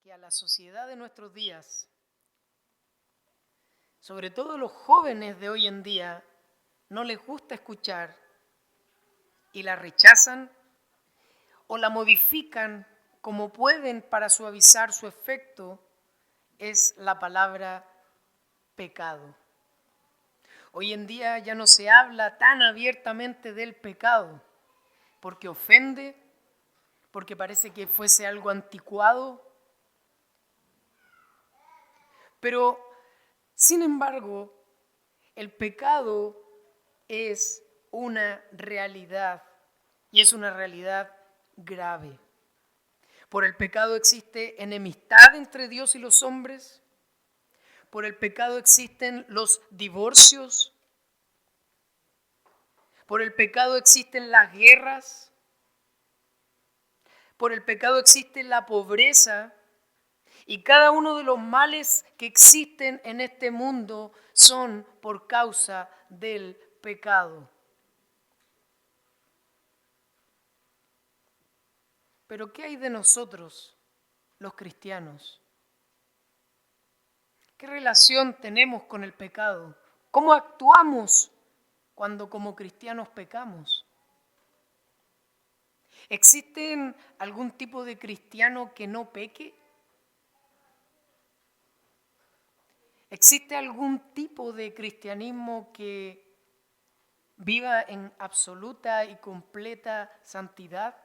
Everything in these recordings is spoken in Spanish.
que a la sociedad de nuestros días, sobre todo los jóvenes de hoy en día, no les gusta escuchar y la rechazan o la modifican como pueden para suavizar su efecto, es la palabra pecado. Hoy en día ya no se habla tan abiertamente del pecado porque ofende, porque parece que fuese algo anticuado, pero sin embargo, el pecado es una realidad y es una realidad grave. Por el pecado existe enemistad entre Dios y los hombres. Por el pecado existen los divorcios. Por el pecado existen las guerras. Por el pecado existe la pobreza. Y cada uno de los males que existen en este mundo son por causa del pecado. Pero ¿qué hay de nosotros, los cristianos? ¿Qué relación tenemos con el pecado? ¿Cómo actuamos cuando como cristianos pecamos? ¿Existe algún tipo de cristiano que no peque? ¿Existe algún tipo de cristianismo que viva en absoluta y completa santidad?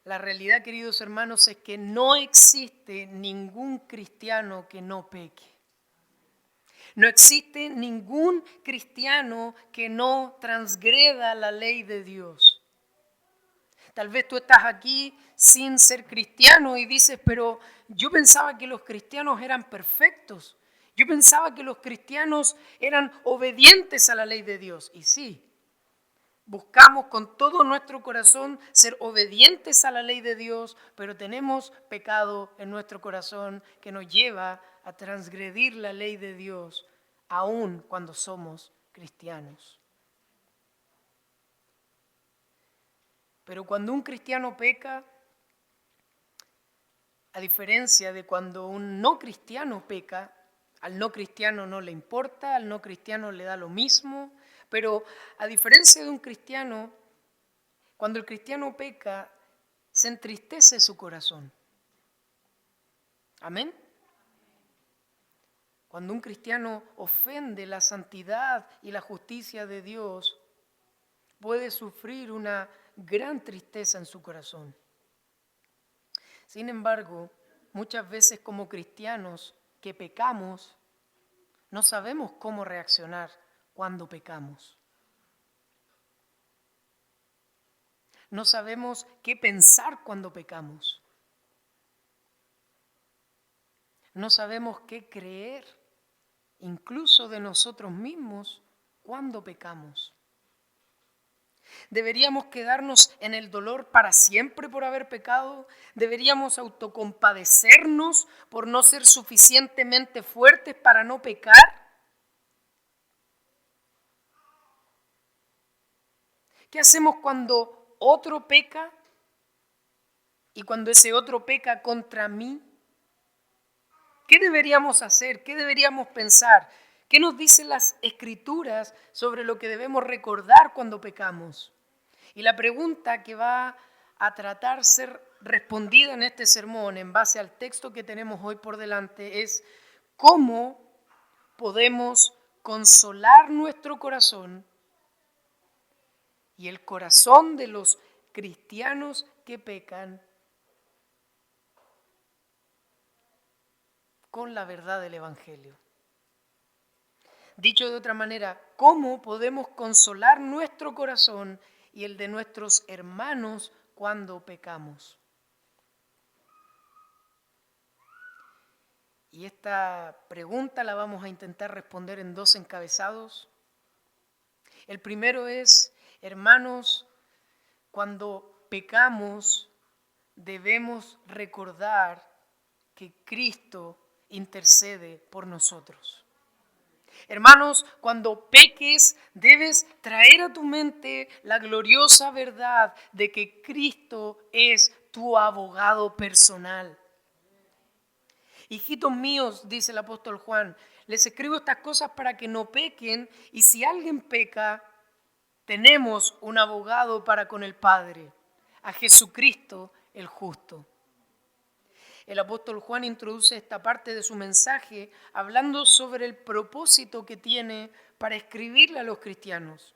La realidad, queridos hermanos, es que no existe ningún cristiano que no peque. No existe ningún cristiano que no transgreda la ley de Dios. Tal vez tú estás aquí sin ser cristiano y dices, pero yo pensaba que los cristianos eran perfectos. Yo pensaba que los cristianos eran obedientes a la ley de Dios. Y sí, buscamos con todo nuestro corazón ser obedientes a la ley de Dios, pero tenemos pecado en nuestro corazón que nos lleva a transgredir la ley de Dios, aun cuando somos cristianos. Pero cuando un cristiano peca, a diferencia de cuando un no cristiano peca, al no cristiano no le importa, al no cristiano le da lo mismo, pero a diferencia de un cristiano, cuando el cristiano peca, se entristece su corazón. ¿Amén? Cuando un cristiano ofende la santidad y la justicia de Dios, puede sufrir una gran tristeza en su corazón. Sin embargo, muchas veces como cristianos que pecamos, no sabemos cómo reaccionar cuando pecamos. No sabemos qué pensar cuando pecamos. No sabemos qué creer, incluso de nosotros mismos, cuando pecamos. ¿Deberíamos quedarnos en el dolor para siempre por haber pecado? ¿Deberíamos autocompadecernos por no ser suficientemente fuertes para no pecar? ¿Qué hacemos cuando otro peca y cuando ese otro peca contra mí? ¿Qué deberíamos hacer? ¿Qué deberíamos pensar? ¿Qué nos dicen las Escrituras sobre lo que debemos recordar cuando pecamos? Y la pregunta que va a tratar ser respondida en este sermón en base al texto que tenemos hoy por delante es ¿cómo podemos consolar nuestro corazón y el corazón de los cristianos que pecan con la verdad del Evangelio? Dicho de otra manera, ¿cómo podemos consolar nuestro corazón y el de nuestros hermanos cuando pecamos? Y esta pregunta la vamos a intentar responder en dos encabezados. El primero es, hermanos, cuando pecamos debemos recordar que Cristo intercede por nosotros. Hermanos, cuando peques, debes traer a tu mente la gloriosa verdad de que Cristo es tu abogado personal. Hijitos míos, dice el apóstol Juan, les escribo estas cosas para que no pequen, y si alguien peca, tenemos un abogado para con el Padre, a Jesucristo el justo. El apóstol Juan introduce esta parte de su mensaje hablando sobre el propósito que tiene para escribirle a los cristianos.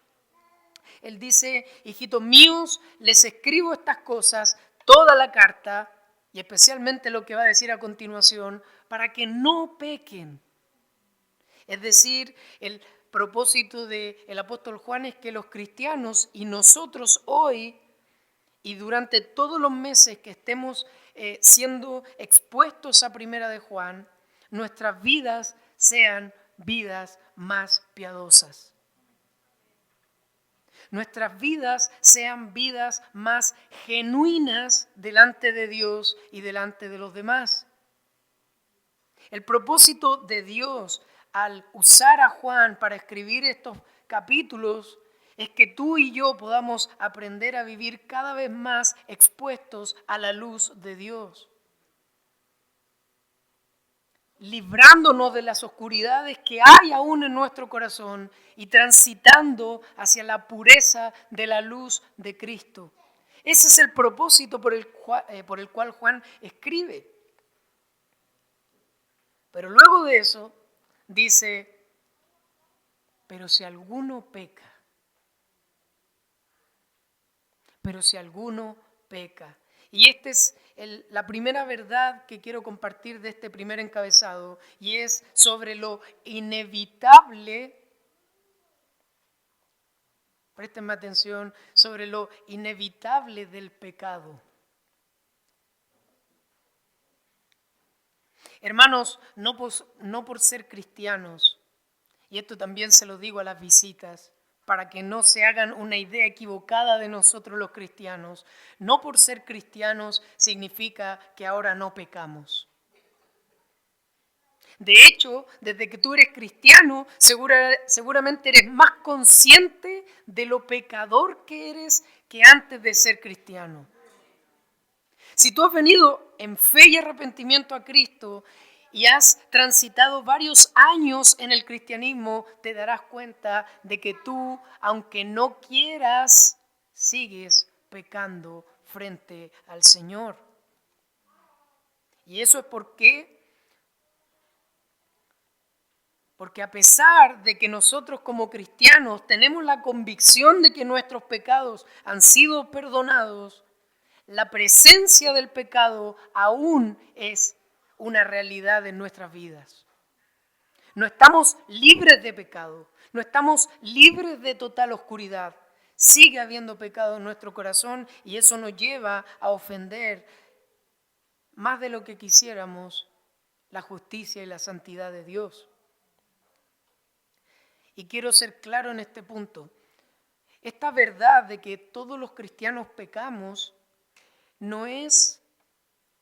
Él dice, hijitos míos, les escribo estas cosas, toda la carta, y especialmente lo que va a decir a continuación, para que no pequen. Es decir, el propósito del apóstol Juan es que los cristianos y nosotros hoy y durante todos los meses que estemos siendo expuestos a Primera de Juan, nuestras vidas sean vidas más piadosas. Nuestras vidas sean vidas más genuinas delante de Dios y delante de los demás. El propósito de Dios al usar a Juan para escribir estos capítulos es que tú y yo podamos aprender a vivir cada vez más expuestos a la luz de Dios, librándonos de las oscuridades que hay aún en nuestro corazón y transitando hacia la pureza de la luz de Cristo. Ese es el propósito por el cual Juan escribe. Pero luego de eso dice, pero si alguno peca, Y esta es la primera verdad que quiero compartir de este primer encabezado, y es sobre lo inevitable, préstenme atención, sobre lo inevitable del pecado. Hermanos, no por ser cristianos, y esto también se lo digo a las visitas, para que no se hagan una idea equivocada de nosotros los cristianos, no por ser cristianos significa que ahora no pecamos. De hecho, desde que tú eres cristiano, seguramente eres más consciente de lo pecador que eres que antes de ser cristiano. Si tú has venido en fe y arrepentimiento a Cristo y has transitado varios años en el cristianismo, te darás cuenta de que tú, aunque no quieras, sigues pecando frente al Señor. Y eso es porque a pesar de que nosotros como cristianos tenemos la convicción de que nuestros pecados han sido perdonados, la presencia del pecado aún es una realidad en nuestras vidas. No estamos libres de pecado, no estamos libres de total oscuridad. Sigue habiendo pecado en nuestro corazón y eso nos lleva a ofender más de lo que quisiéramos la justicia y la santidad de Dios. Y quiero ser claro en este punto. Esta verdad de que todos los cristianos pecamos no es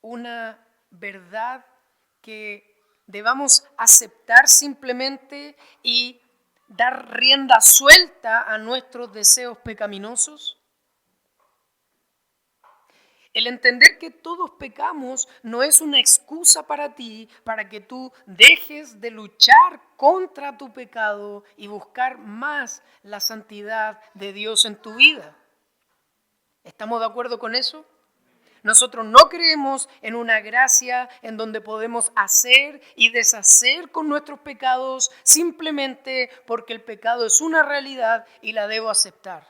una verdad que debamos aceptar simplemente y dar rienda suelta a nuestros deseos pecaminosos. El entender que todos pecamos no es una excusa para ti, para que tú dejes de luchar contra tu pecado y buscar más la santidad de Dios en tu vida. ¿Estamos de acuerdo con eso? Nosotros no creemos en una gracia en donde podemos hacer y deshacer con nuestros pecados simplemente porque el pecado es una realidad y la debo aceptar.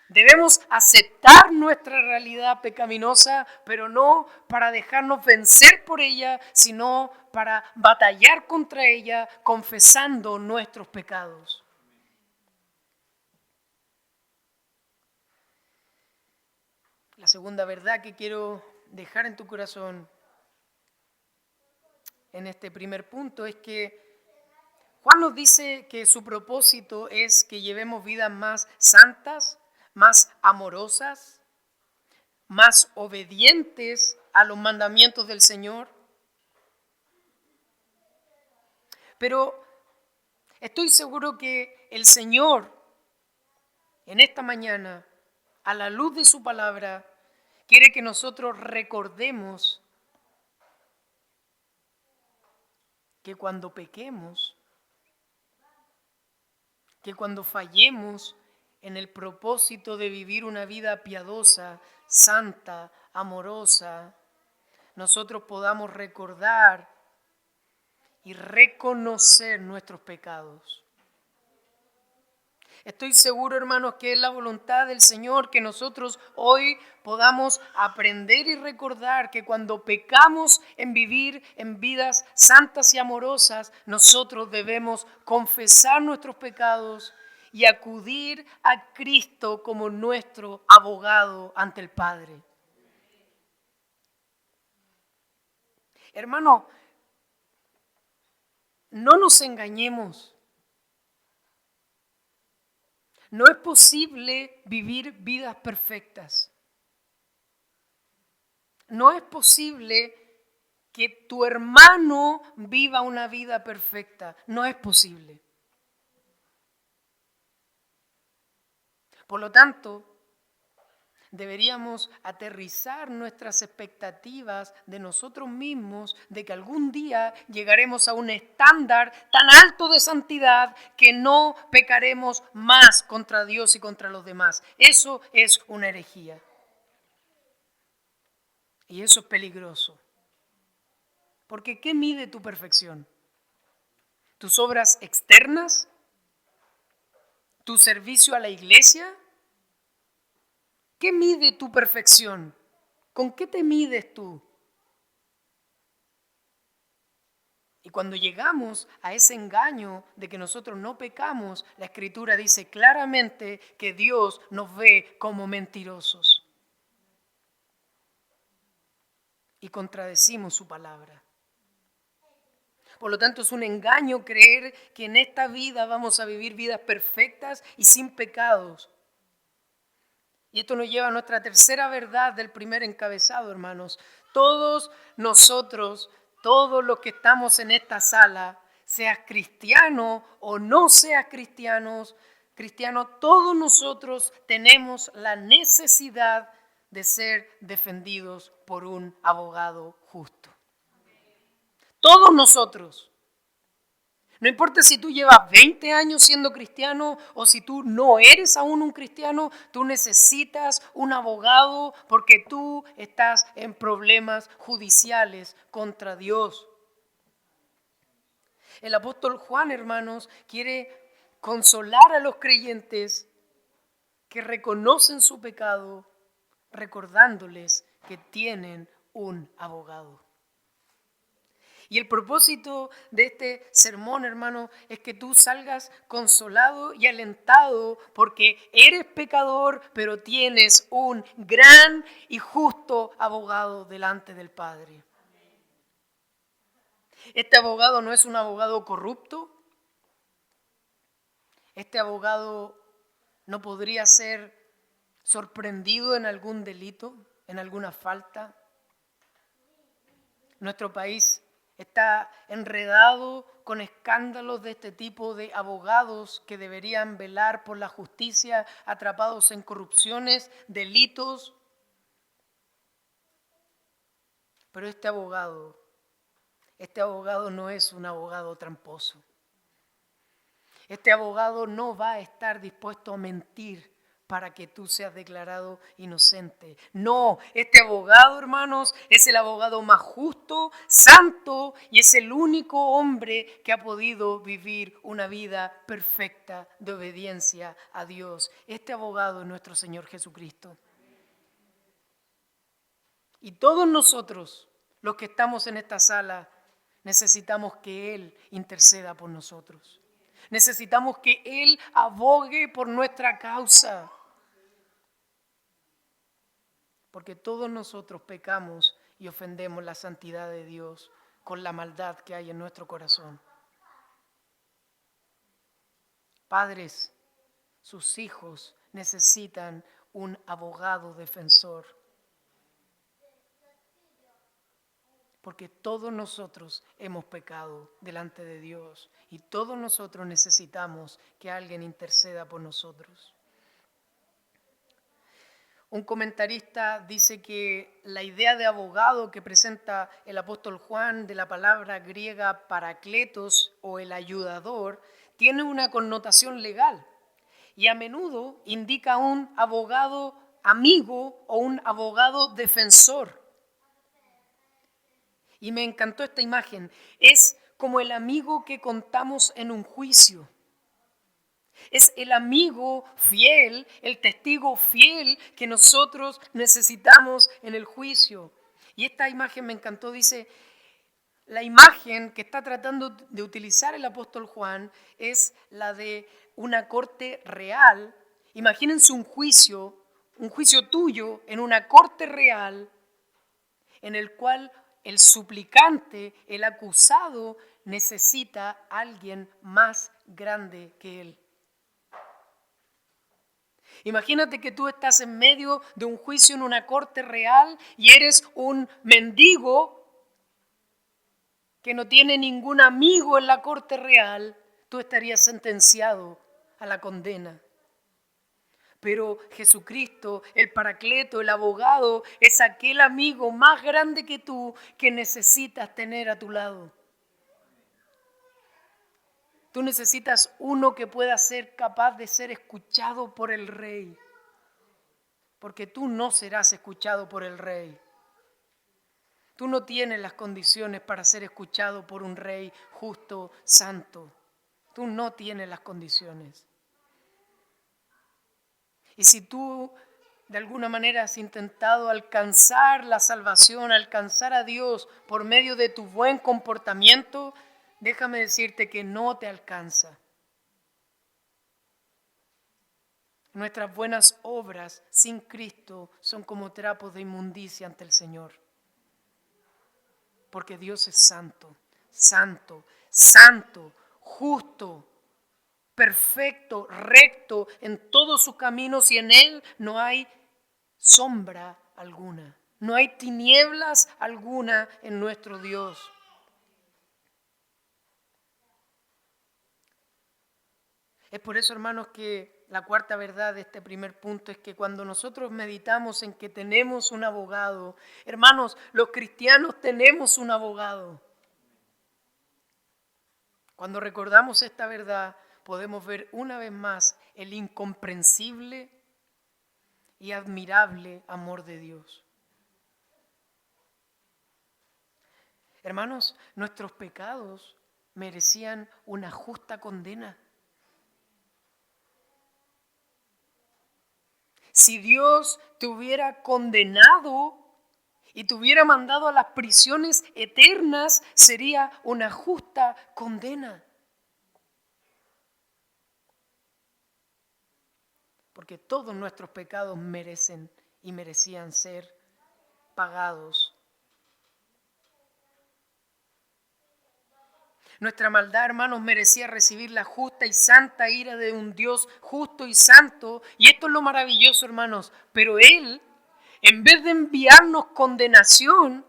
Debemos aceptar nuestra realidad pecaminosa, pero no para dejarnos vencer por ella, sino para batallar contra ella confesando nuestros pecados. La segunda verdad que quiero dejar en tu corazón en este primer punto es que Juan nos dice que su propósito es que llevemos vidas más santas, más amorosas, más obedientes a los mandamientos del Señor. Pero Estoy seguro que el Señor en esta mañana, a la luz de su palabra, quiere que nosotros recordemos que cuando pequemos, que cuando fallemos en el propósito de vivir una vida piadosa, santa, amorosa, nosotros podamos recordar y reconocer nuestros pecados. Estoy seguro, hermanos, que es la voluntad del Señor que nosotros hoy podamos aprender y recordar que cuando pecamos en vivir en vidas santas y amorosas, nosotros debemos confesar nuestros pecados y acudir a Cristo como nuestro abogado ante el Padre. Hermano, no nos engañemos. No es posible vivir vidas perfectas. No es posible que tu hermano viva una vida perfecta. No es posible. Por lo tanto, deberíamos aterrizar nuestras expectativas de nosotros mismos, de que algún día llegaremos a un estándar tan alto de santidad que no pecaremos más contra Dios y contra los demás. Eso es una herejía. Y eso es peligroso. Porque ¿qué mide tu perfección? ¿Tus obras externas? ¿Tu servicio a la iglesia? ¿Qué mide tu perfección? ¿Con qué te mides tú? Y cuando llegamos a ese engaño de que nosotros no pecamos, la Escritura dice claramente que Dios nos ve como mentirosos. Y contradecimos su palabra. Por lo tanto, es un engaño creer que en esta vida vamos a vivir vidas perfectas y sin pecados. Y esto nos lleva a nuestra tercera verdad del primer encabezado, hermanos. Todos nosotros, todos los que estamos en esta sala, seas cristiano o no seas cristiano, todos nosotros tenemos la necesidad de ser defendidos por un abogado justo. Todos nosotros. No importa si tú llevas 20 años siendo cristiano o si tú no eres aún un cristiano, tú necesitas un abogado porque tú estás en problemas judiciales contra Dios. El apóstol Juan, hermanos, quiere consolar a los creyentes que reconocen su pecado, recordándoles que tienen un abogado. Y el propósito de este sermón, hermano, es que tú salgas consolado y alentado porque eres pecador, pero tienes un gran y justo abogado delante del Padre. Este abogado no es un abogado corrupto. Este abogado no podría ser sorprendido en algún delito, en alguna falta. Nuestro país está enredado con escándalos de este tipo de abogados que deberían velar por la justicia, atrapados en corrupciones, delitos. Pero este abogado no es un abogado tramposo. Este abogado no va a estar dispuesto a mentir para que tú seas declarado inocente. No, este abogado, hermanos, es el abogado más justo, santo, y es el único hombre que ha podido vivir una vida perfecta de obediencia a Dios. Este abogado es nuestro Señor Jesucristo. Y todos nosotros, los que estamos en esta sala, necesitamos que Él interceda por nosotros. Necesitamos que Él abogue por nuestra causa. Porque todos nosotros pecamos y ofendemos la santidad de Dios con la maldad que hay en nuestro corazón. Padres, sus hijos necesitan un abogado defensor. Porque todos nosotros hemos pecado delante de Dios y todos nosotros necesitamos que alguien interceda por nosotros. Un comentarista dice que la idea de abogado que presenta el apóstol Juan de la palabra griega parakletos o el ayudador tiene una connotación legal y a menudo indica un abogado amigo o un abogado defensor. Y me encantó esta imagen. Es como el amigo que contamos en un juicio. Es el amigo fiel, el testigo fiel que nosotros necesitamos en el juicio. Y esta imagen me encantó, dice, la imagen que está tratando de utilizar el apóstol Juan es la de una corte real. Imagínense un juicio tuyo en una corte real en el cual el suplicante, el acusado, necesita a alguien más grande que él. Imagínate que tú estás en medio de un juicio en una corte real y eres un mendigo que no tiene ningún amigo en la corte real, tú estarías sentenciado a la condena. Pero Jesucristo, el Paracleto, el abogado, es aquel amigo más grande que tú que necesitas tener a tu lado. Tú necesitas uno que pueda ser capaz de ser escuchado por el Rey. Porque tú no serás escuchado por el Rey. Tú no tienes las condiciones para ser escuchado por un Rey justo, santo. Tú no tienes las condiciones. Y si tú de alguna manera has intentado alcanzar la salvación, alcanzar a Dios por medio de tu buen comportamiento, déjame decirte que no te alcanza. Nuestras buenas obras sin Cristo son como trapos de inmundicia ante el Señor. Porque Dios es santo, santo, santo, justo, perfecto, recto en todos sus caminos y en Él no hay sombra alguna. No hay tinieblas alguna en nuestro Dios. Es por eso, hermanos, que la cuarta verdad de este primer punto es que cuando nosotros meditamos en que tenemos un abogado, hermanos, los cristianos tenemos un abogado. Cuando recordamos esta verdad, podemos ver una vez más el incomprensible y admirable amor de Dios. Hermanos, nuestros pecados merecían una justa condena. Si Dios te hubiera condenado y te hubiera mandado a las prisiones eternas, sería una justa condena. Porque todos nuestros pecados merecen y merecían ser pagados. Nuestra maldad, hermanos, merecía recibir la justa y santa ira de un Dios justo y santo. Y esto es lo maravilloso, hermanos. Pero Él, en vez de enviarnos condenación,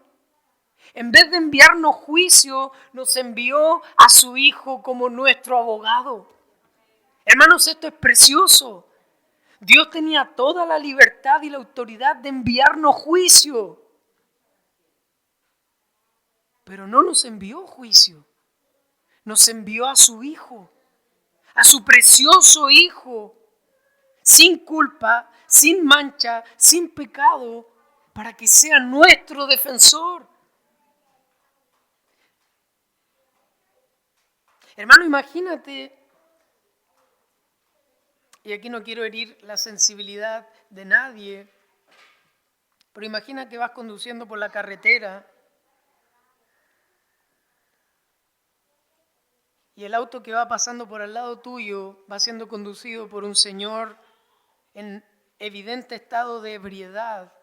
en vez de enviarnos juicio, nos envió a su Hijo como nuestro abogado. Hermanos, esto es precioso. Dios tenía toda la libertad y la autoridad de enviarnos juicio. Pero no nos envió juicio. Nos envió a su Hijo, a su precioso Hijo, sin culpa, sin mancha, sin pecado, para que sea nuestro defensor. Hermano, imagínate, y aquí no quiero herir la sensibilidad de nadie, pero imagina que vas conduciendo por la carretera y el auto que va pasando por al lado tuyo va siendo conducido por un señor en evidente estado de ebriedad,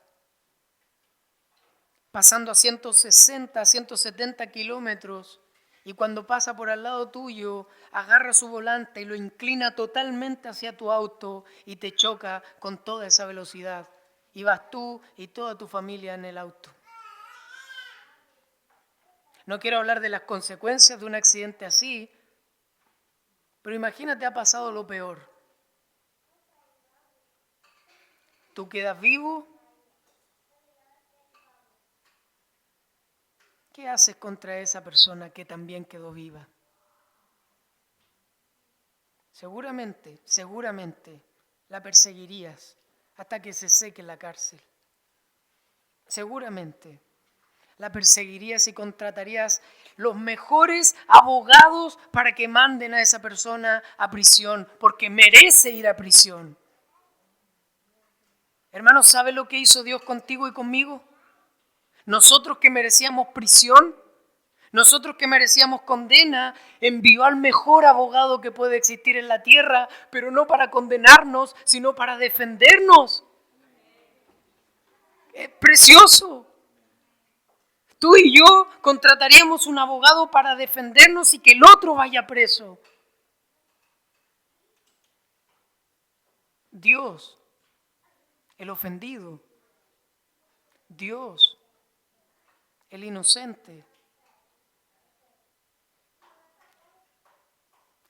pasando a 160, 170 kilómetros, y cuando pasa por al lado tuyo, agarra su volante y lo inclina totalmente hacia tu auto y te choca con toda esa velocidad. Y vas tú y toda tu familia en el auto. No quiero hablar de las consecuencias de un accidente así, pero imagínate, ha pasado lo peor. Tú quedas vivo. ¿Qué haces contra esa persona que también quedó viva? Seguramente la perseguirías hasta que se seque en la cárcel. Seguramente la perseguirías y contratarías los mejores abogados para que manden a esa persona a prisión, porque merece ir a prisión. Hermano, ¿sabe lo que hizo Dios contigo y conmigo? Nosotros que merecíamos prisión, nosotros que merecíamos condena, envió al mejor abogado que puede existir en la tierra, pero no para condenarnos, sino para defendernos. Es precioso. Tú y yo contrataríamos un abogado para defendernos y que el otro vaya preso. Dios, el ofendido. Dios, el inocente.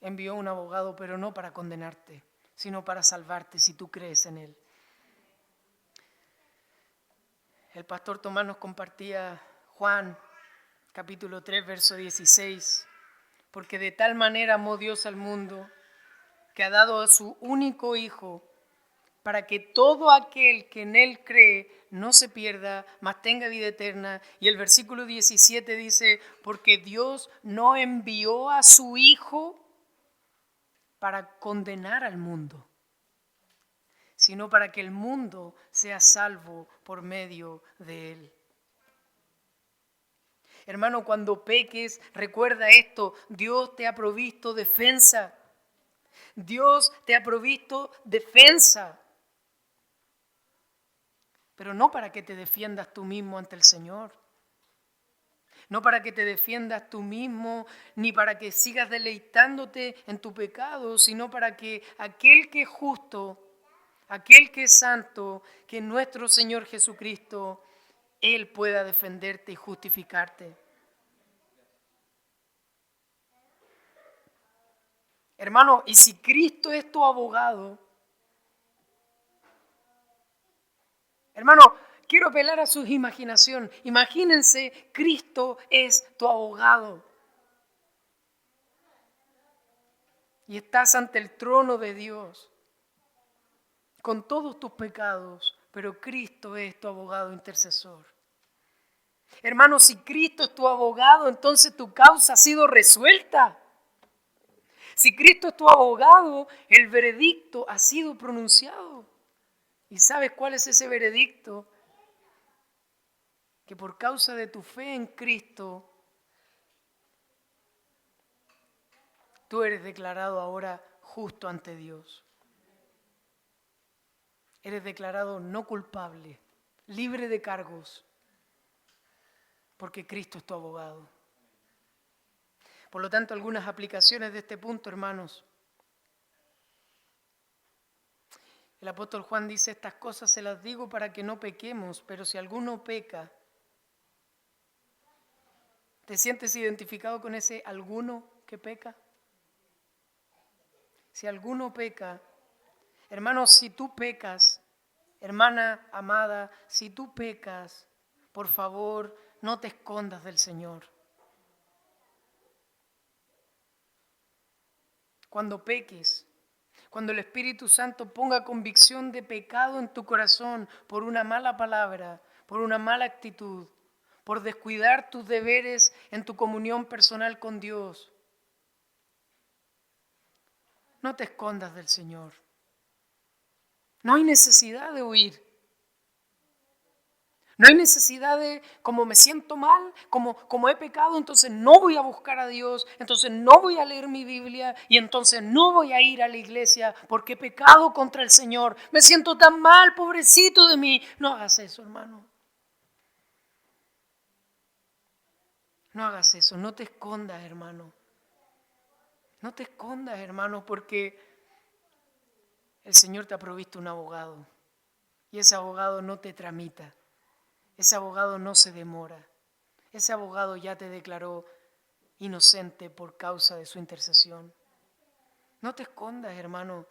Envió un abogado, pero no para condenarte, sino para salvarte si tú crees en él. El pastor Tomás nos compartía Juan, capítulo 3, verso 16. Porque de tal manera amó Dios al mundo, que ha dado a su único Hijo, para que todo aquel que en él cree no se pierda, mas tenga vida eterna. Y el versículo 17 dice, porque Dios no envió a su Hijo para condenar al mundo, sino para que el mundo sea salvo por medio de él. Hermano, cuando peques, recuerda esto, Dios te ha provisto defensa. Dios te ha provisto defensa. Pero no para que te defiendas tú mismo ante el Señor. No para que te defiendas tú mismo, ni para que sigas deleitándote en tu pecado, sino para que aquel que es justo, aquel que es santo, que es nuestro Señor Jesucristo, Él pueda defenderte y justificarte. Hermano, y si Cristo es tu abogado, hermano, quiero apelar a su imaginación. Imagínense, Cristo es tu abogado. Y estás ante el trono de Dios con todos tus pecados, pero Cristo es tu abogado intercesor. Hermano, si Cristo es tu abogado, entonces tu causa ha sido resuelta. Si Cristo es tu abogado, el veredicto ha sido pronunciado. ¿Y sabes cuál es ese veredicto? Que por causa de tu fe en Cristo, tú eres declarado ahora justo ante Dios. Eres declarado no culpable, libre de cargos, porque Cristo es tu abogado. Por lo tanto, algunas aplicaciones de este punto, hermanos. El apóstol Juan dice, estas cosas se las digo para que no pequemos, pero si alguno peca, ¿te sientes identificado con ese alguno que peca? Si alguno peca, hermanos, si tú pecas, hermana amada, si tú pecas, por favor, no te escondas del Señor. Cuando peques, cuando el Espíritu Santo ponga convicción de pecado en tu corazón por una mala palabra, por una mala actitud, por descuidar tus deberes en tu comunión personal con Dios, no te escondas del Señor. No hay necesidad de huir. No hay necesidad de, como me siento mal, como he pecado, entonces no voy a buscar a Dios, entonces no voy a leer mi Biblia y entonces no voy a ir a la iglesia porque he pecado contra el Señor. Me siento tan mal, pobrecito de mí. No hagas eso, hermano. No hagas eso, no te escondas, hermano. No te escondas, hermano, porque el Señor te ha provisto un abogado y ese abogado no te tramita. Ese abogado no se demora. ese abogado ya te declaró inocente por causa de su intercesión. No te escondas, hermano.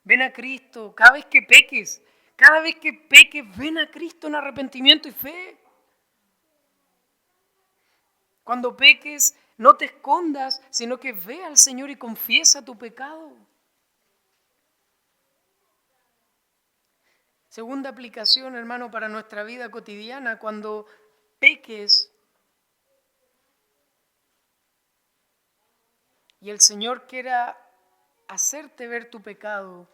Ven a Cristo cada vez que peques. Cada vez que peques, ven a Cristo en arrepentimiento y fe. Cuando peques, no te escondas, sino que ve al Señor y confiesa tu pecado. Segunda aplicación, hermano, para nuestra vida cotidiana, cuando peques y el Señor quiera hacerte ver tu pecado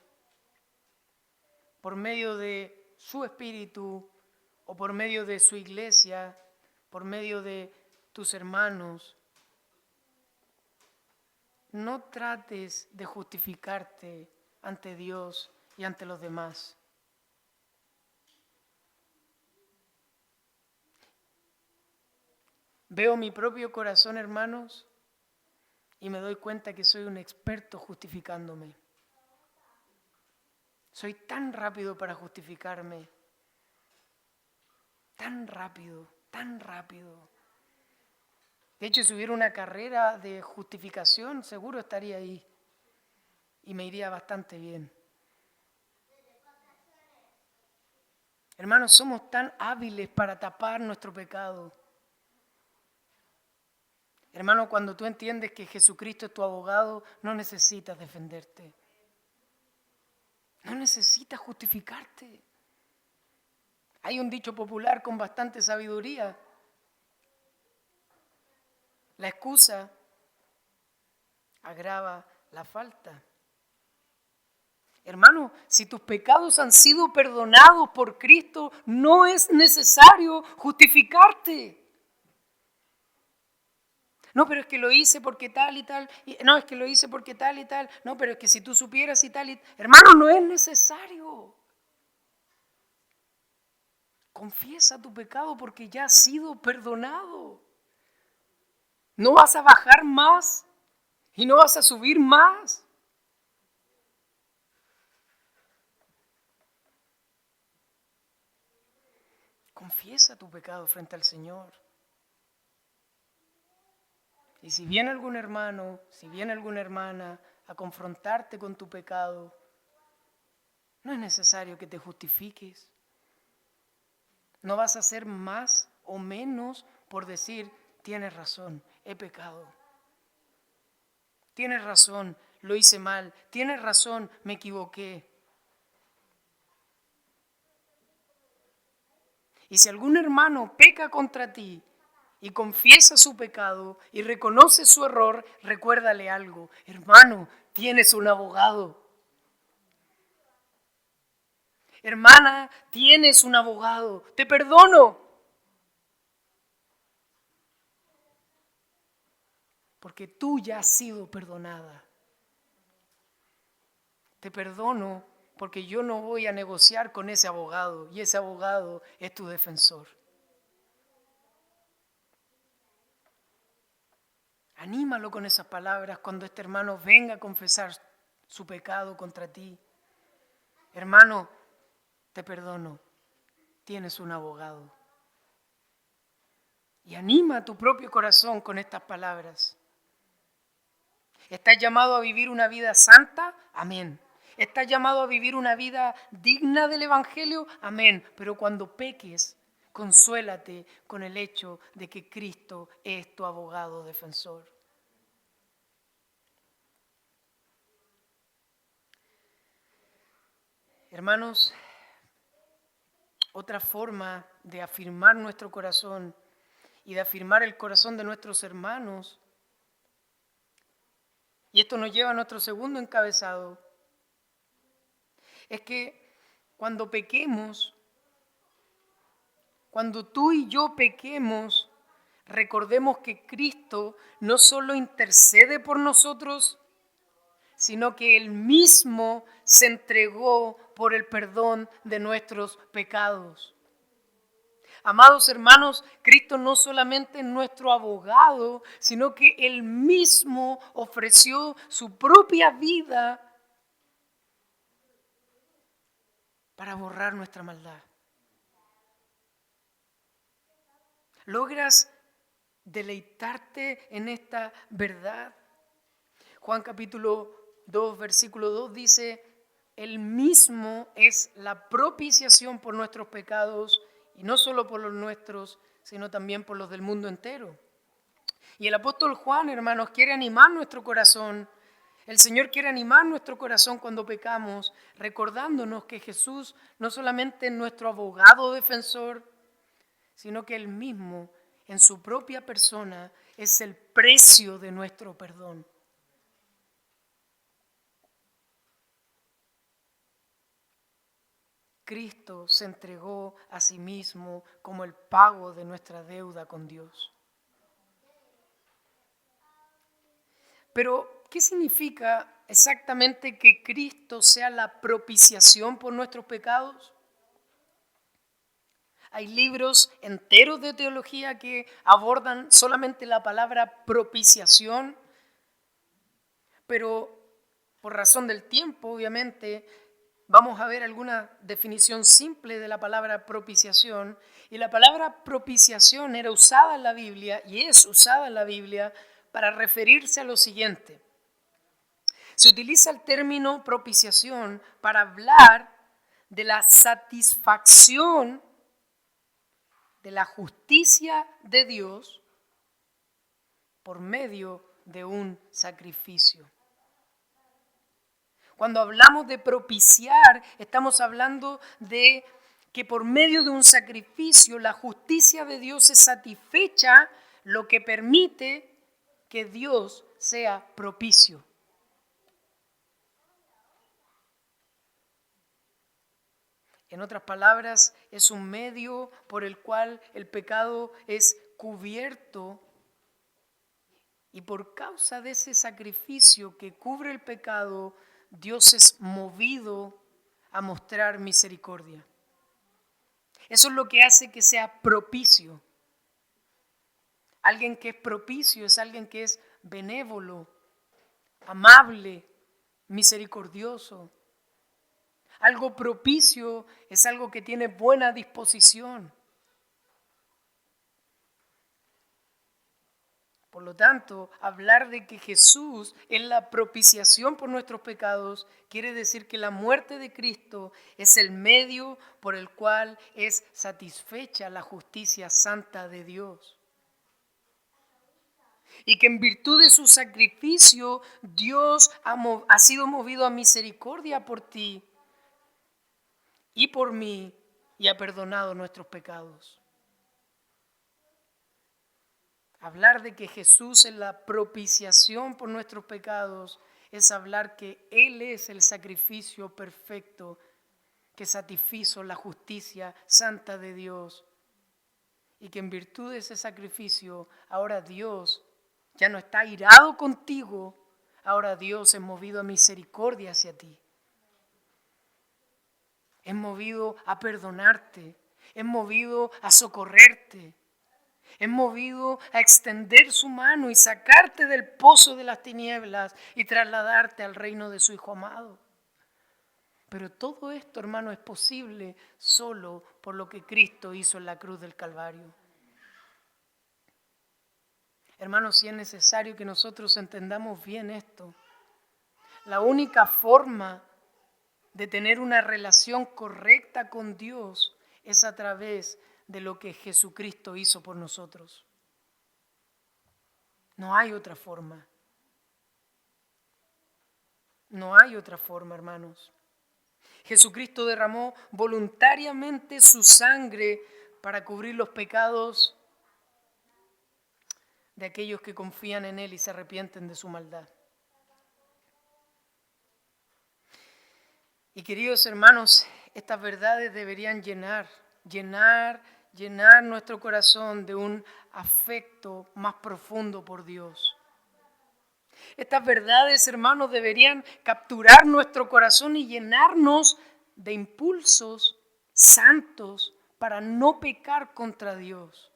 por medio de su Espíritu o por medio de su iglesia, por medio de tus hermanos, no trates de justificarte ante Dios y ante los demás. Veo mi propio corazón, hermanos, y me doy cuenta que soy un experto justificándome. Soy tan rápido para justificarme. Tan rápido, tan rápido. De hecho, si hubiera una carrera de justificación, seguro estaría ahí. Y me iría bastante bien. Hermanos, somos tan hábiles para tapar nuestro pecado. Hermano, cuando tú entiendes que Jesucristo es tu abogado, no necesitas defenderte. No necesitas justificarte. Hay un dicho popular con bastante sabiduría. La excusa agrava la falta. Hermano, si tus pecados han sido perdonados por Cristo, no es necesario justificarte. No, pero es que lo hice porque tal y tal. No, es que lo hice porque tal y tal. No, pero es que si tú supieras y tal y tal. Hermano, no es necesario. Confiesa tu pecado porque ya has sido perdonado. No vas a bajar más y no vas a subir más. Confiesa tu pecado frente al Señor. Y si viene algún hermano, si viene alguna hermana a confrontarte con tu pecado, no es necesario que te justifiques. No vas a hacer más o menos por decir, tienes razón, he pecado. Tienes razón, lo hice mal. Tienes razón, me equivoqué. Y si algún hermano peca contra ti y confiesa su pecado y reconoce su error, recuérdale algo. Hermano, tienes un abogado. Hermana, tienes un abogado. Te perdono. Porque tú ya has sido perdonada. Te perdono porque yo no voy a negociar con ese abogado y ese abogado es tu defensor. Anímalo con esas palabras cuando este hermano venga a confesar su pecado contra ti. Hermano, te perdono, tienes un abogado. Y anima a tu propio corazón con estas palabras. ¿Estás llamado a vivir una vida santa? Amén. ¿Estás llamado a vivir una vida digna del Evangelio? Amén. Pero cuando peques, consuélate con el hecho de que Cristo es tu abogado defensor. Hermanos, otra forma de afirmar nuestro corazón y de afirmar el corazón de nuestros hermanos, y esto nos lleva a nuestro segundo encabezado, es que cuando pequemos, cuando tú y yo pequemos, recordemos que Cristo no solo intercede por nosotros, sino que Él mismo se entregó por el perdón de nuestros pecados. Amados hermanos, Cristo no solamente es nuestro abogado, sino que Él mismo ofreció su propia vida para borrar nuestra maldad. ¿Logras deleitarte en esta verdad. Juan capítulo 2, versículo 2 dice, Él mismo es la propiciación por nuestros pecados, y no solo por los nuestros, sino también por los del mundo entero. Y el apóstol Juan, hermanos, quiere animar nuestro corazón. El Señor quiere animar nuestro corazón cuando pecamos, recordándonos que Jesús no solamente es nuestro abogado defensor, sino que Él mismo, en su propia persona, es el precio de nuestro perdón. Cristo se entregó a sí mismo como el pago de nuestra deuda con Dios. Pero, ¿qué significa exactamente que Cristo sea la propiciación por nuestros pecados? Hay libros enteros de teología que abordan solamente la palabra propiciación, pero por razón del tiempo, obviamente, vamos a ver alguna definición simple de la palabra propiciación. Y la palabra propiciación era usada en la Biblia y es usada en la Biblia para referirse a lo siguiente. Se utiliza el término propiciación para hablar de la satisfacción de la justicia de Dios por medio de un sacrificio. Cuando hablamos de propiciar, estamos hablando de que por medio de un sacrificio la justicia de Dios es satisfecha, lo que permite que Dios sea propicio. En otras palabras, es un medio por el cual el pecado es cubierto y por causa de ese sacrificio que cubre el pecado, Dios es movido a mostrar misericordia. Eso es lo que hace que sea propicio. Alguien que es propicio es alguien que es benévolo, amable, misericordioso. Algo propicio es algo que tiene buena disposición. Por lo tanto, hablar de que Jesús es la propiciación por nuestros pecados quiere decir que la muerte de Cristo es el medio por el cual es satisfecha la justicia santa de Dios. Y que en virtud de su sacrificio Dios ha sido movido a misericordia por ti y por mí y ha perdonado nuestros pecados. Hablar de que Jesús es la propiciación por nuestros pecados es hablar que Él es el sacrificio perfecto que satisfizo la justicia santa de Dios y que en virtud de ese sacrificio ahora Dios ya no está irado contigo, ahora Dios es movido a misericordia hacia ti. Es movido a perdonarte, es movido a socorrerte. Es movido a extender su mano y sacarte del pozo de las tinieblas y trasladarte al reino de su Hijo amado. Pero todo esto, hermano, es posible solo por lo que Cristo hizo en la cruz del Calvario. Hermanos, si es necesario que nosotros entendamos bien esto, la única forma de tener una relación correcta con Dios es a través de lo que Jesucristo hizo por nosotros. No hay otra forma. No hay otra forma, hermanos. Jesucristo derramó voluntariamente su sangre para cubrir los pecados de aquellos que confían en Él y se arrepienten de su maldad. Y queridos hermanos, estas verdades deberían llenar nuestro corazón de un afecto más profundo por Dios. Estas verdades, hermanos, deberían capturar nuestro corazón y llenarnos de impulsos santos para no pecar contra Dios.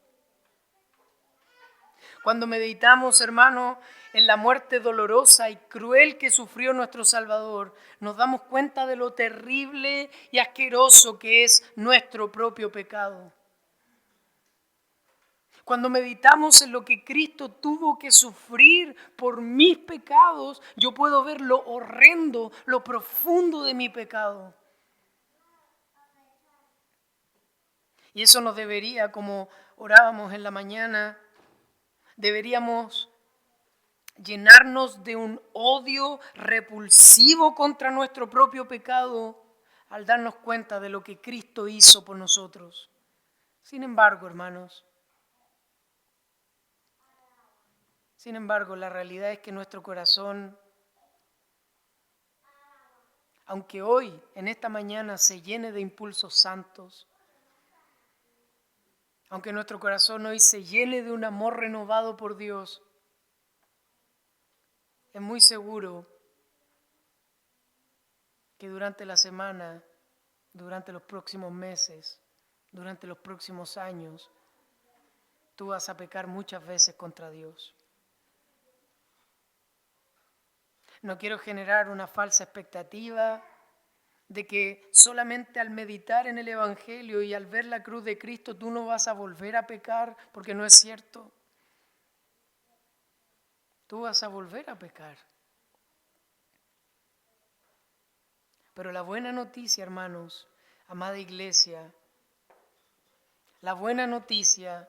Cuando meditamos, hermano, en la muerte dolorosa y cruel que sufrió nuestro Salvador, nos damos cuenta de lo terrible y asqueroso que es nuestro propio pecado. Cuando meditamos en lo que Cristo tuvo que sufrir por mis pecados, yo puedo ver lo horrendo, lo profundo de mi pecado. Y eso nos debería, como orábamos en la mañana, deberíamos llenarnos de un odio repulsivo contra nuestro propio pecado al darnos cuenta de lo que Cristo hizo por nosotros. Sin embargo, hermanos, la realidad es que nuestro corazón, aunque hoy, en esta mañana, se llene de impulsos santos, aunque nuestro corazón hoy se llene de un amor renovado por Dios, es muy seguro que durante la semana, durante los próximos meses, durante los próximos años, tú vas a pecar muchas veces contra Dios. No quiero generar una falsa expectativa de que solamente al meditar en el Evangelio y al ver la cruz de Cristo tú no vas a volver a pecar, porque no es cierto. Tú vas a volver a pecar. Pero la buena noticia, hermanos, amada iglesia, la buena noticia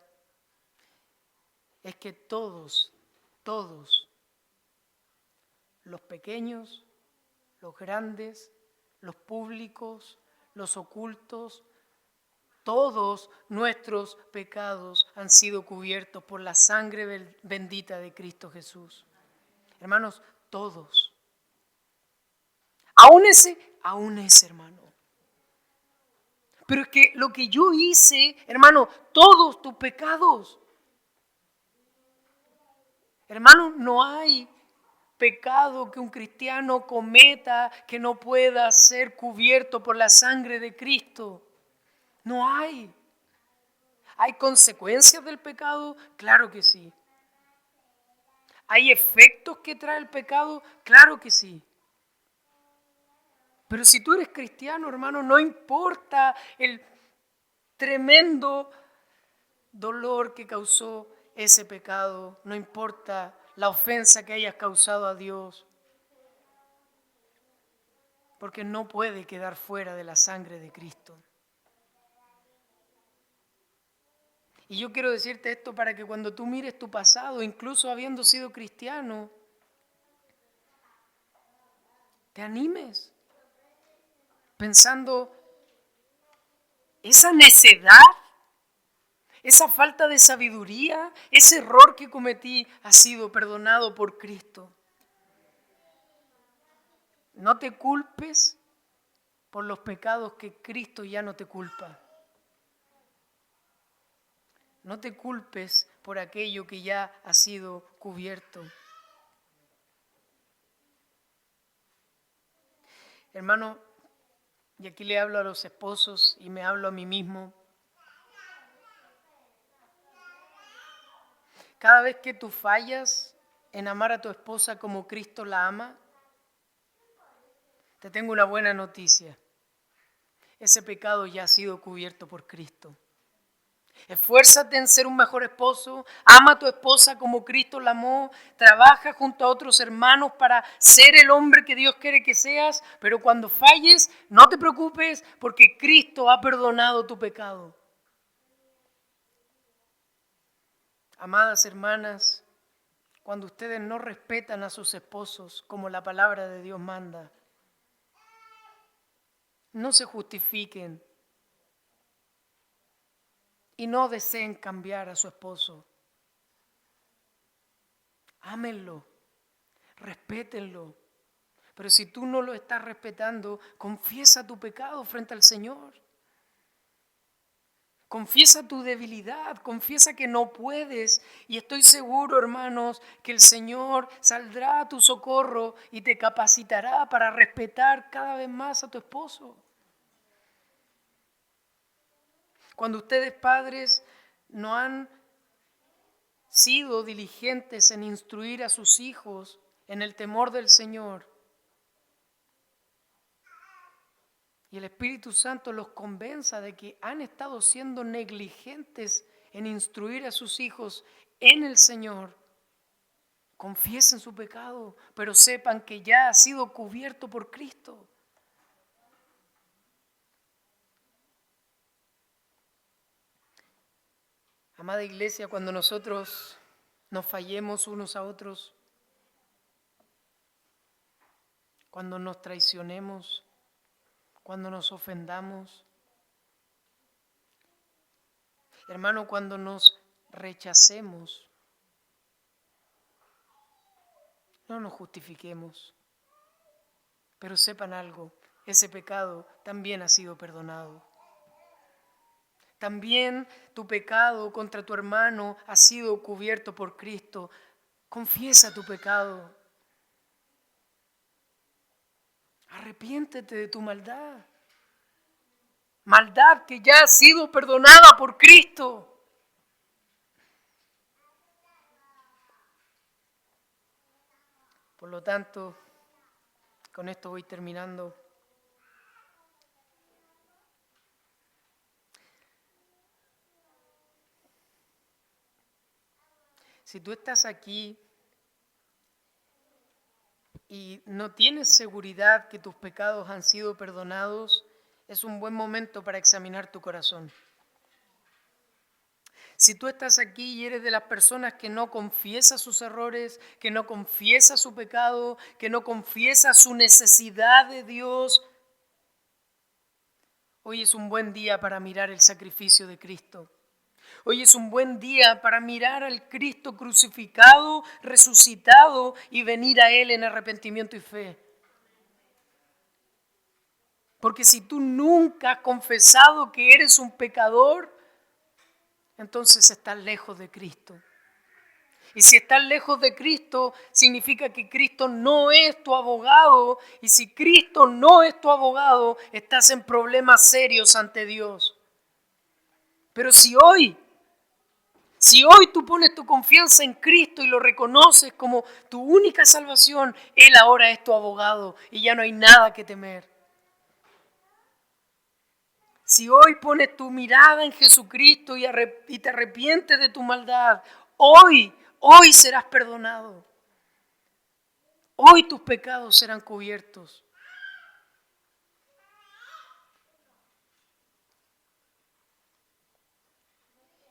es que todos, los pequeños, los grandes, los públicos, los ocultos, todos nuestros pecados han sido cubiertos por la sangre bendita de Cristo Jesús. Hermanos, todos. Aún ese, hermano. Pero es que lo que yo hice, hermano, todos tus pecados. Hermano, no hay pecado que un cristiano cometa que no pueda ser cubierto por la sangre de Cristo. No hay. ¿Hay consecuencias del pecado? Claro que sí. ¿Hay efectos que trae el pecado? Claro que sí. Pero si tú eres cristiano, hermano, no importa el tremendo dolor que causó ese pecado, no importa la ofensa que hayas causado a Dios, porque no puede quedar fuera de la sangre de Cristo. Y yo quiero decirte esto para que cuando tú mires tu pasado, incluso habiendo sido cristiano, te animes, pensando, esa necedad, esa falta de sabiduría, ese error que cometí ha sido perdonado por Cristo. No te culpes por los pecados que Cristo ya no te culpa. No te culpes por aquello que ya ha sido cubierto. Hermano, y aquí le hablo a los esposos y me hablo a mí mismo. Cada vez que tú fallas en amar a tu esposa como Cristo la ama, te tengo una buena noticia. Ese pecado ya ha sido cubierto por Cristo. Esfuérzate en ser un mejor esposo, ama a tu esposa como Cristo la amó, trabaja junto a otros hermanos para ser el hombre que Dios quiere que seas, pero cuando falles, no te preocupes porque Cristo ha perdonado tu pecado. Amadas hermanas, cuando ustedes no respetan a sus esposos como la palabra de Dios manda, no se justifiquen y no deseen cambiar a su esposo. Ámenlo, respétenlo. Pero si tú no lo estás respetando, confiesa tu pecado frente al Señor. Confiesa tu debilidad, confiesa que no puedes. Y estoy seguro, hermanos, que el Señor saldrá a tu socorro y te capacitará para respetar cada vez más a tu esposo. Cuando ustedes, padres, no han sido diligentes en instruir a sus hijos en el temor del Señor, y el Espíritu Santo los convenza de que han estado siendo negligentes en instruir a sus hijos en el Señor. Confiesen su pecado, pero sepan que ya ha sido cubierto por Cristo. Amada iglesia, cuando nosotros nos fallemos unos a otros, cuando nos traicionemos, cuando nos ofendamos, hermano, cuando nos rechacemos, no nos justifiquemos, pero sepan algo, ese pecado también ha sido perdonado. También tu pecado contra tu hermano ha sido cubierto por Cristo. Confiesa tu pecado. Arrepiéntete de tu maldad. Maldad que ya ha sido perdonada por Cristo. Por lo tanto, con esto voy terminando. Si tú estás aquí y no tienes seguridad que tus pecados han sido perdonados, es un buen momento para examinar tu corazón. Si tú estás aquí y eres de las personas que no confiesa sus errores, que no confiesa su pecado, que no confiesa su necesidad de Dios, hoy es un buen día para mirar el sacrificio de Cristo. Hoy es un buen día para mirar al Cristo crucificado, resucitado y venir a Él en arrepentimiento y fe. Porque si tú nunca has confesado que eres un pecador, entonces estás lejos de Cristo. Y si estás lejos de Cristo, significa que Cristo no es tu abogado. Y si Cristo no es tu abogado, estás en problemas serios ante Dios. Pero si hoy tú pones tu confianza en Cristo y lo reconoces como tu única salvación, Él ahora es tu abogado y ya no hay nada que temer. Si hoy pones tu mirada en Jesucristo y te arrepientes de tu maldad, hoy serás perdonado. Hoy tus pecados serán cubiertos.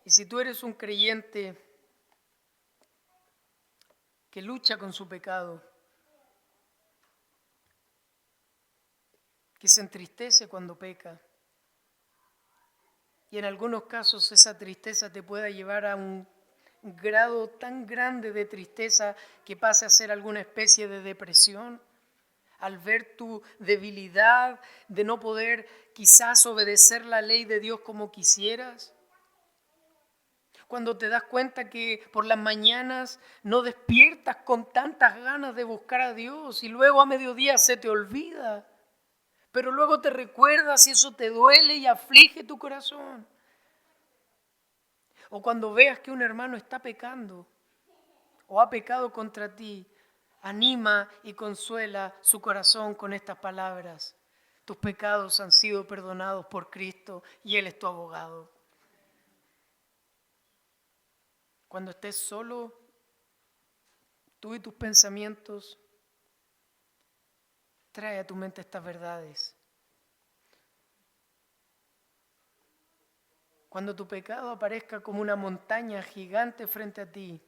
Y si tú eres un creyente que lucha con su pecado, que se entristece cuando peca, y en algunos casos esa tristeza te pueda llevar a un grado tan grande de tristeza que pase a ser alguna especie de depresión, al ver tu debilidad de no poder quizás obedecer la ley de Dios como quisieras. Cuando te das cuenta que por las mañanas no despiertas con tantas ganas de buscar a Dios y luego a mediodía se te olvida, pero luego te recuerdas y eso te duele y aflige tu corazón. O cuando veas que un hermano está pecando o ha pecado contra ti, anima y consuela su corazón con estas palabras. Tus pecados han sido perdonados por Cristo y Él es tu abogado. Cuando estés solo, tú y tus pensamientos, trae a tu mente estas verdades. Cuando tu pecado aparezca como una montaña gigante frente a ti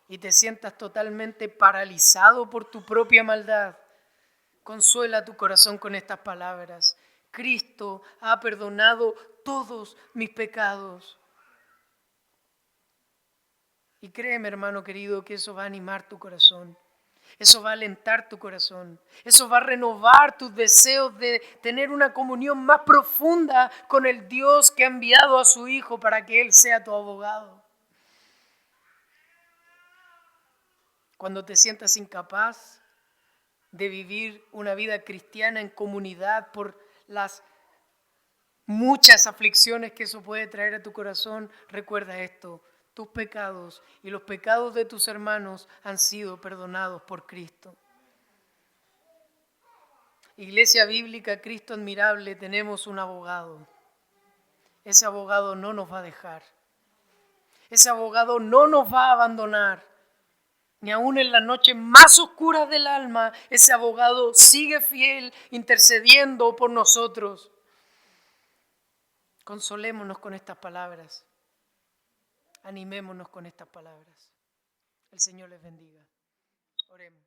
y te sientas totalmente paralizado por tu propia maldad, consuela tu corazón con estas palabras. Cristo ha perdonado todos mis pecados. Y créeme, hermano querido, que eso va a animar tu corazón. Eso va a alentar tu corazón. Eso va a renovar tus deseos de tener una comunión más profunda con el Dios que ha enviado a su Hijo para que Él sea tu abogado. Cuando te sientas incapaz de vivir una vida cristiana en comunidad por las muchas aflicciones que eso puede traer a tu corazón, recuerda esto. Tus pecados y los pecados de tus hermanos han sido perdonados por Cristo. Iglesia Bíblica, Cristo admirable, tenemos un abogado. ese abogado no nos va a dejar. Ese abogado no nos va a abandonar. Ni aún en las noches más oscuras del alma, ese abogado sigue fiel, intercediendo por nosotros. Consolémonos con estas palabras. Animémonos con estas palabras. El Señor les bendiga. Oremos.